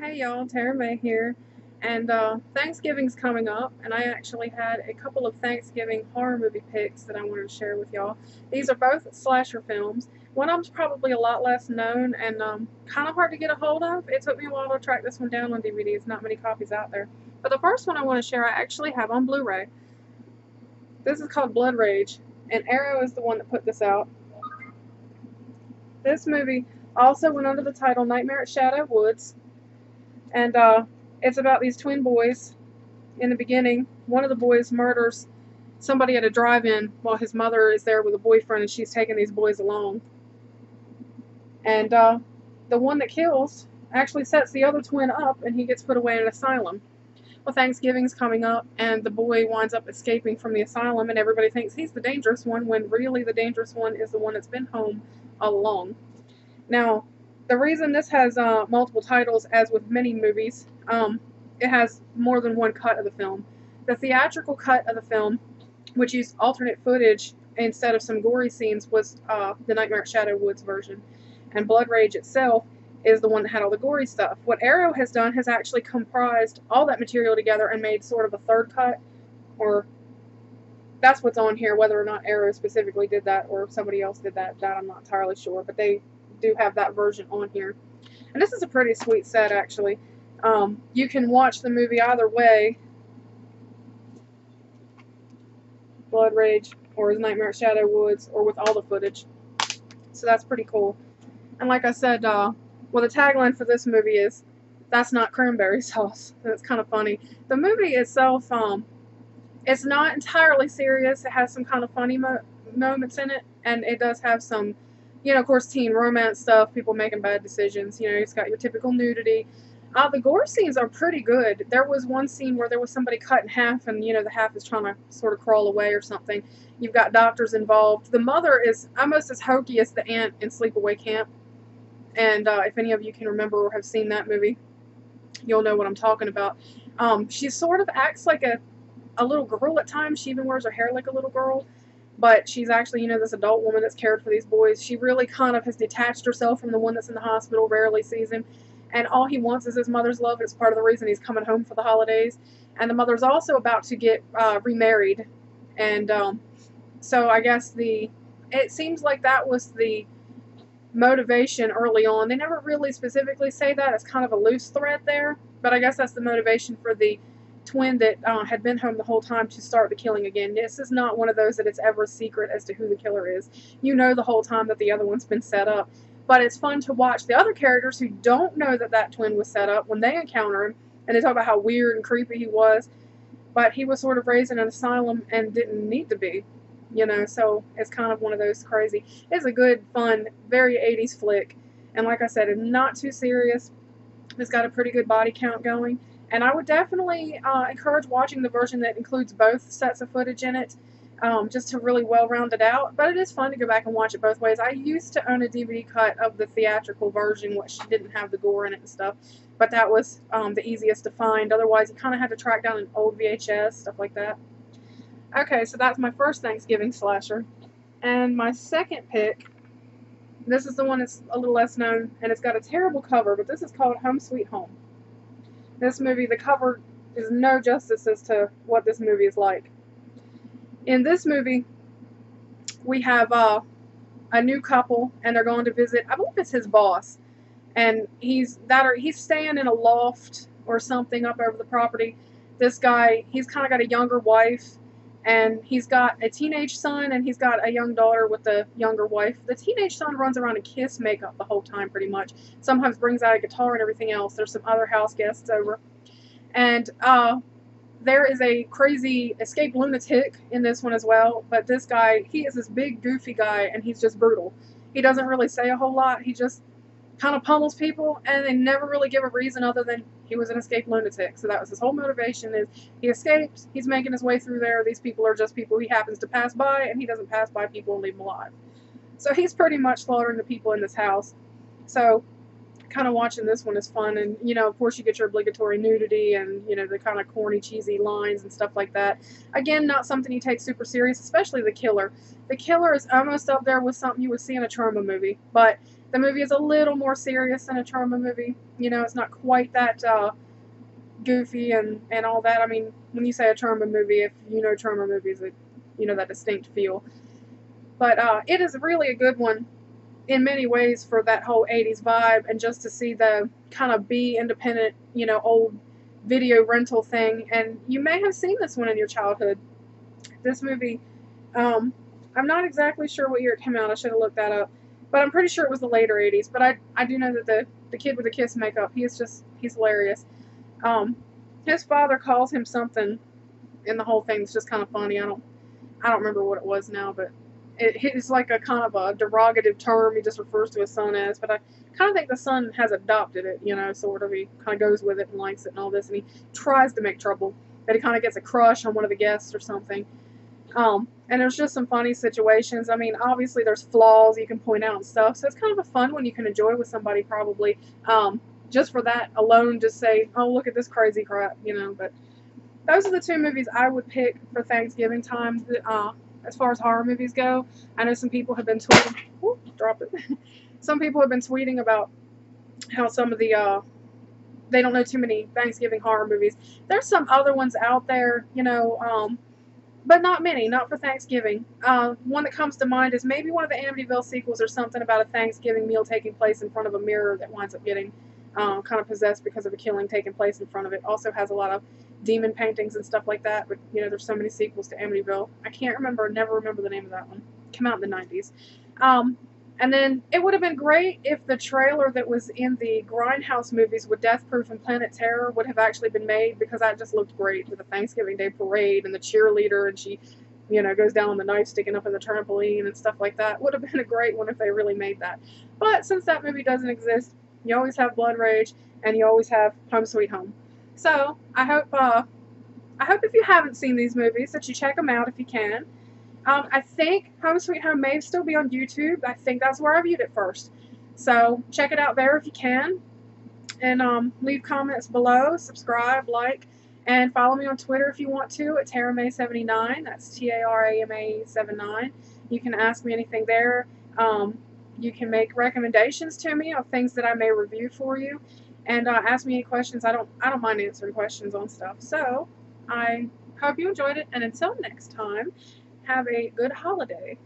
Hey y'all, Tara May here, and Thanksgiving's coming up, and I actually had a couple of Thanksgiving horror movie picks that I wanted to share with y'all. These are both slasher films. One of them's probably a lot less known and kind of hard to get a hold of. It took me a while to track this one down on DVD. There's not many copies out there. But the first one I want to share I actually have on Blu-ray. This is called Blood Rage, and Arrow is the one that put this out. This movie also went under the title Nightmare at Shadow Woods, and it's about these twin boys. In the beginning, one of the boys murders somebody at a drive-in while his mother is there with a boyfriend, and she's taking these boys along. And the one that kills actually sets the other twin up, and he gets put away in an asylum. Well, Thanksgiving's coming up, and the boy winds up escaping from the asylum, and everybody thinks he's the dangerous one, when really the dangerous one is the one that's been home all along. Now, the reason this has multiple titles, as with many movies, it has more than one cut of the film. The theatrical cut of the film, which used alternate footage instead of some gory scenes, was the Nightmare at Shadow Woods version. And Blood Rage itself is the one that had all the gory stuff. What Arrow has done has actually comprised all that material together and made sort of a third cut, or that's what's on here. Whether or not Arrow specifically did that or if somebody else did that I'm not entirely sure, but they do have that version on here. And this is a pretty sweet set, actually. You can watch the movie either way, Blood Rage or Nightmare at Shadow Woods, or with all the footage. So that's pretty cool. And like I said, well, the tagline for this movie is, "That's not cranberry sauce." And it's kind of funny. The movie itself, it's not entirely serious. It has some kind of funny moments in it, and it does have some, of course, teen romance stuff, people making bad decisions. It's got your typical nudity. The gore scenes are pretty good. There was one scene where there was somebody cut in half, and, the half is trying to sort of crawl away or something. You've got doctors involved. The mother is almost as hokey as the aunt in Sleepaway Camp. And if any of you can remember or have seen that movie, you'll know what I'm talking about. She sort of acts like a little girl at times. She even wears her hair like a little girl. But she's actually, this adult woman that's cared for these boys. She really kind of has detached herself from the one that's in the hospital, rarely sees him. And all he wants is his mother's love. It's part of the reason he's coming home for the holidays. And the mother's also about to get remarried. And so I guess it seems like that was the motivation early on. They never really specifically say that. It's kind of a loose thread there. But I guess that's the motivation for the twin that had been home the whole time to start the killing again. This is not one of those that it's ever a secret as to who the killer is. You know the whole time that the other one's been set up. But it's fun to watch the other characters who don't know that twin was set up when they encounter him, and they talk about how weird and creepy he was. But he was sort of raised in an asylum and didn't need to be, so it's kind of one of those crazy. It's a good, fun, very 80s flick. And like I said, it's not too serious. It's got a pretty good body count going. And I would definitely encourage watching the version that includes both sets of footage in it, just to really well round it out. But it is fun to go back and watch it both ways. I used to own a DVD cut of the theatrical version, which didn't have the gore in it and stuff. But that was the easiest to find. Otherwise, you kind of had to track down an old VHS, stuff like that. Okay, so that's my first Thanksgiving slasher. And my second pick, this is the one that's a little less known, and it's got a terrible cover, but this is called Home Sweet Home. This movie, the cover is no justice as to what this movie is like. In this movie, we have a new couple, and they're going to visit, I believe it's his boss, and he's staying in a loft or something up over the property. This guy, he's kind of got a younger wife, and he's got a teenage son, and he's got a young daughter with a younger wife. The teenage son runs around in Kiss makeup the whole time, pretty much. Sometimes brings out a guitar and everything else. There's some other house guests over. And there is a crazy escaped lunatic in this one as well. But this guy, he is this big, goofy guy, and he's just brutal. He doesn't really say a whole lot. He just kind of pummels people, and they never really give a reason other than he was an escaped lunatic. So that was his whole motivation, is he escaped, he's making his way through there, these people are just people he happens to pass by, and he doesn't pass by people and leave them alive. So he's pretty much slaughtering the people in this house. So kind of watching this one is fun, and of course you get your obligatory nudity and the kind of corny, cheesy lines and stuff like that. Again, not something you take super serious, especially the killer. The killer is almost up there with something you would see in a trauma movie, but The movie is a little more serious than a Troma movie. You know, it's not quite that goofy and all that. I mean, when you say a Troma movie, if you know Troma movies, you know that distinct feel. But it is really a good one in many ways for that whole 80s vibe, and just to see the kind of B independent, you know, old video rental thing. And you may have seen this one in your childhood. This movie, I'm not exactly sure what year it came out. I should have looked that up. But I'm pretty sure it was the later 80s. But I do know that the kid with the kiss makeup, he's hilarious. His father calls him something, and the whole thing's just kind of funny. I don't remember what it was now, but it's like a kind of a derogative term he just refers to his son as. But I kind of think the son has adopted it, you know, sort of. He kind of goes with it and likes it and all this, and he tries to make trouble. But he kind of gets a crush on one of the guests or something. And there's just some funny situations. I mean, obviously there's flaws you can point out and stuff, so it's kind of a fun one you can enjoy with somebody probably. Just for that alone, just say, oh, look at this crazy crap, you know. But those are the two movies I would pick for Thanksgiving time. As far as horror movies go, I know some people have been tweeting. Whoop, drop it. Some people have been tweeting about how some of the they don't know too many Thanksgiving horror movies. There's some other ones out there, you know, but not many, not for Thanksgiving. One that comes to mind is maybe one of the Amityville sequels or something about a Thanksgiving meal taking place in front of a mirror that winds up getting kind of possessed because of a killing taking place in front of it. Also has a lot of demon paintings and stuff like that, but you know, there's so many sequels to Amityville. I can't remember, never remember the name of that one. Came out in the 90s. And then it would have been great if the trailer that was in the Grindhouse movies with Death Proof and Planet Terror would have actually been made, because that just looked great with the Thanksgiving Day parade and the cheerleader, and she, you know, goes down on the knife sticking up in the trampoline and stuff like that. Would have been a great one if they really made that. But since that movie doesn't exist, you always have Blood Rage and you always have Home Sweet Home. So I hope if you haven't seen these movies that you check them out if you can. I think Home Sweet Home may still be on YouTube. I think that's where I viewed it first. So check it out there if you can. And leave comments below, subscribe, like, and follow me on Twitter if you want to at TaraMay79. That's TARAMA79. You can ask me anything there. You can make recommendations to me of things that I may review for you. And ask me any questions. I don't mind answering questions on stuff. So I hope you enjoyed it, and until next time, have a good holiday.